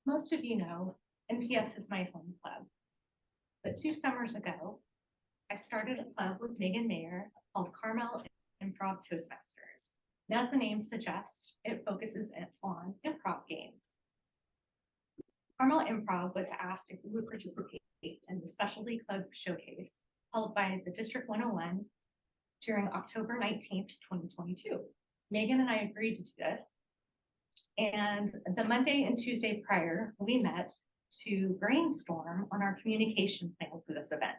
Most of you know, NPS is my home club. But 2 summers ago, I started a club with Megan Mayer called Carmel Improv Toastmasters. And as the name suggests, it focuses on improv games. Carmel Improv was asked if we would participate in the specialty club showcase held by the District 101 during October 19th, 2022. Megan and I agreed to do this. And the Monday and Tuesday prior, we met to brainstorm on our communication plan for this event.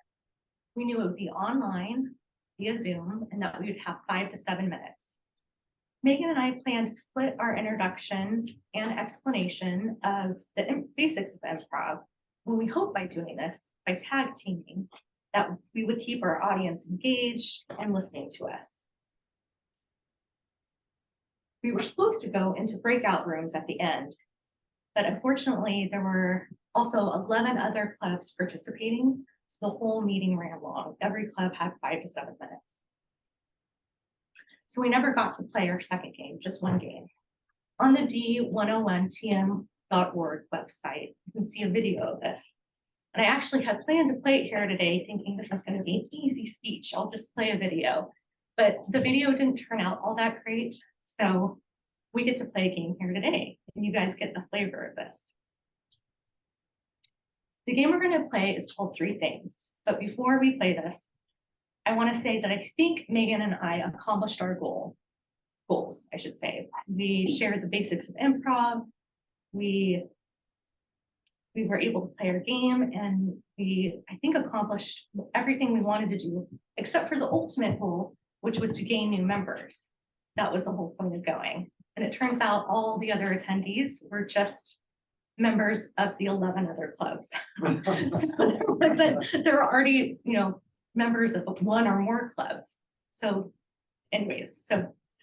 We knew it would be online via Zoom and that we would have 5 to 7 minutes. Megan and I planned to split our introduction and explanation of the basics of improv, when we hope by doing this, by tag teaming, that we would keep our audience engaged and listening to us. We were supposed to go into breakout rooms at the end, but unfortunately there were also 11 other clubs participating, so the whole meeting ran long. Every club had 5 to 7 minutes. So we never got to play our second game, just one game. On the d101tm.org website, you can see a video of this. And I actually had planned to play it here today, thinking this is going to be an easy speech. I'll just play a video. But the video didn't turn out all that great. So we get to play a game here today, and you guys get the flavor of this. The game we're going to play is called Three Things. But before we play this, I want to say that I think Megan and I accomplished our goals, I should say. We shared the basics of improv. We were able to play our game, and we, I think, accomplished everything we wanted to do, except for the ultimate goal, which was to gain new members. That was the whole point of going. And it turns out all the other attendees were just members of the 11 other clubs. So there were already, members of one or more clubs. So anyways,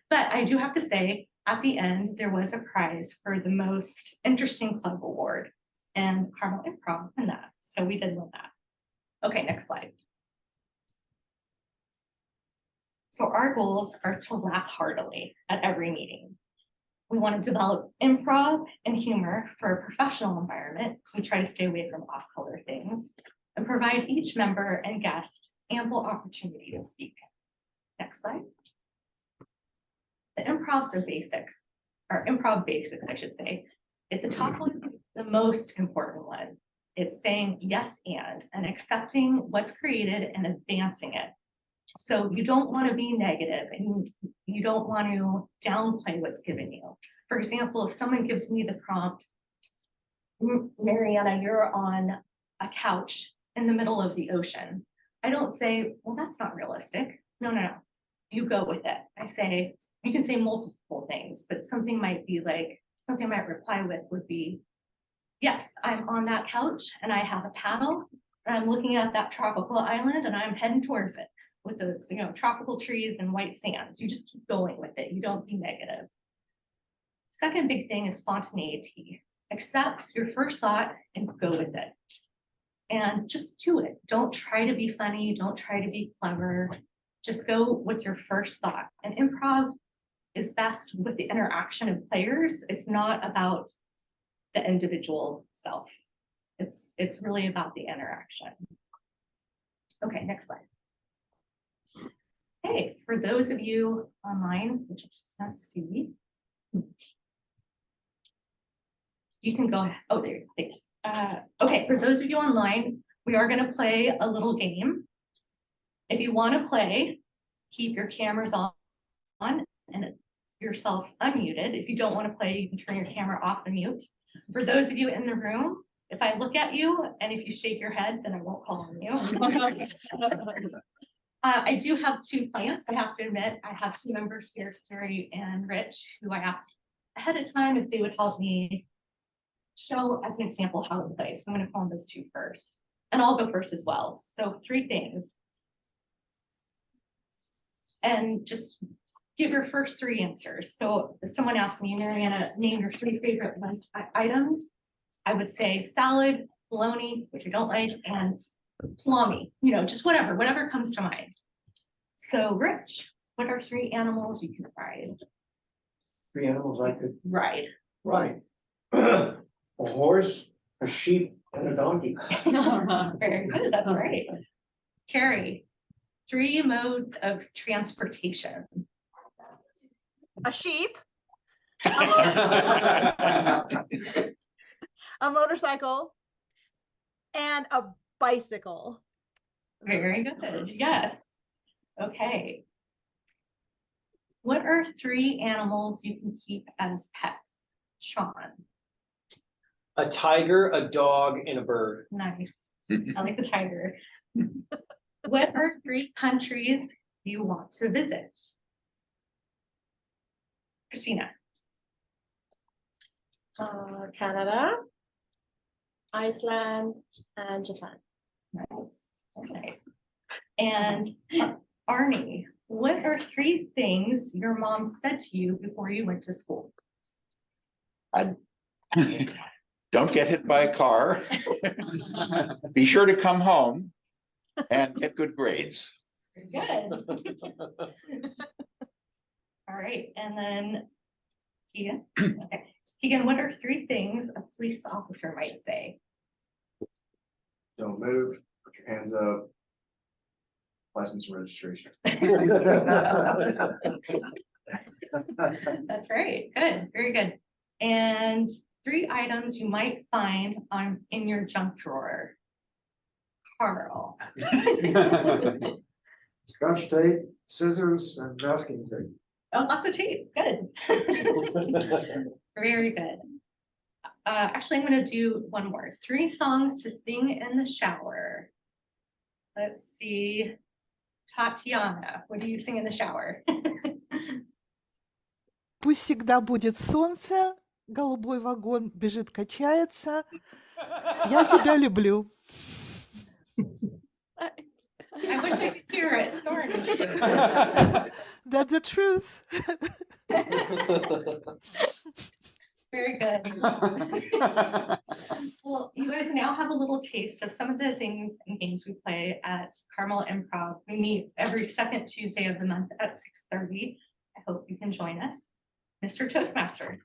but I do have to say, at the end, there was a prize for the most interesting club award, and Carmel Improv won that. So we did win that. Okay, next slide. So our goals are to laugh heartily at every meeting. We want to develop improv and humor for a professional environment. We try to stay away from off-color things and provide each member and guest ample opportunity to speak. Next slide. The improv basics, I should say. At the top one, the most important one. It's saying yes and accepting what's created and advancing it. So you don't want to be negative, and you don't want to downplay what's given you. For example, if someone gives me the prompt, Mariana, you're on a couch in the middle of the ocean, I don't say, well, that's not realistic. No. You go with it. I say, you can say multiple things, but something might I might reply with would be, yes, I'm on that couch and I have a paddle and I'm looking at that tropical island and I'm heading towards it with those, tropical trees and white sands. You just keep going with it. You don't be negative. Second big thing is spontaneity. Accept your first thought and go with it. And just do it. Don't try to be funny. Don't try to be clever. Just go with your first thought. And improv is best with the interaction of players. It's not about the individual self. It's really about the interaction. Okay, next slide. Hey, for those of you online, which I can't see, you can go ahead. Oh, there, thanks. Okay, for those of you online, we are going to play a little game. If you want to play, keep your cameras on and yourself unmuted. If you don't want to play, you can turn your camera off and mute. For those of you in the room, if I look at you and if you shake your head, then I won't call on you. I do have 2 clients. I have to admit, I have 2 members here, Terry and Rich, who I asked ahead of time if they would help me show as an example how to play. So I'm going to call on those 2 first, and I'll go first as well. So 3 things, and just give your first 3 answers. So if someone asked me, Mariana, name your 3 favorite items, I would say salad, bologna, which I don't like, and salami, just whatever comes to mind. So Rich, what are 3 animals you could ride? 3 animals I could Ride. ride. A horse, a sheep, and a donkey. Very good, that's right. Carrie, 3 modes of transportation. A sheep, a motorcycle, and a bicycle. Very good, yes. Okay. What are 3 animals you can keep as pets? Sean, A tiger, a dog, and a bird. nice. I like the tiger. What are 3 countries you want to visit? Christina, Canada, Iceland, and Japan. nice, nice. And Arnie, what are 3 things your mom said to you before you went to school? Don't get hit by a car. Be sure to come home and get good grades. Good. All right, and then Keegan. Okay. Keegan, what are 3 things a police officer might say? Don't move, put your hands up. License and registration. That's right. Good, very good. And 3 items you might find in your junk drawer. Carl. Scotch tape, scissors, and masking tape. Oh, lots of tape. Good. Very good. Actually, I'm going to do one more. 3 songs to sing in the shower. Let's see. Tatiana, what do you sing in the shower? Пусть всегда будет солнце, голубой вагон бежит, качается. Я тебя люблю. I wish I could hear it. Sorry. That's the truth. Very good. Well, you guys now have a little taste of some of the things and games we play at Carmel Improv. We meet every second Tuesday of the month at 6:30. I hope you can join us. Mr. Toastmaster.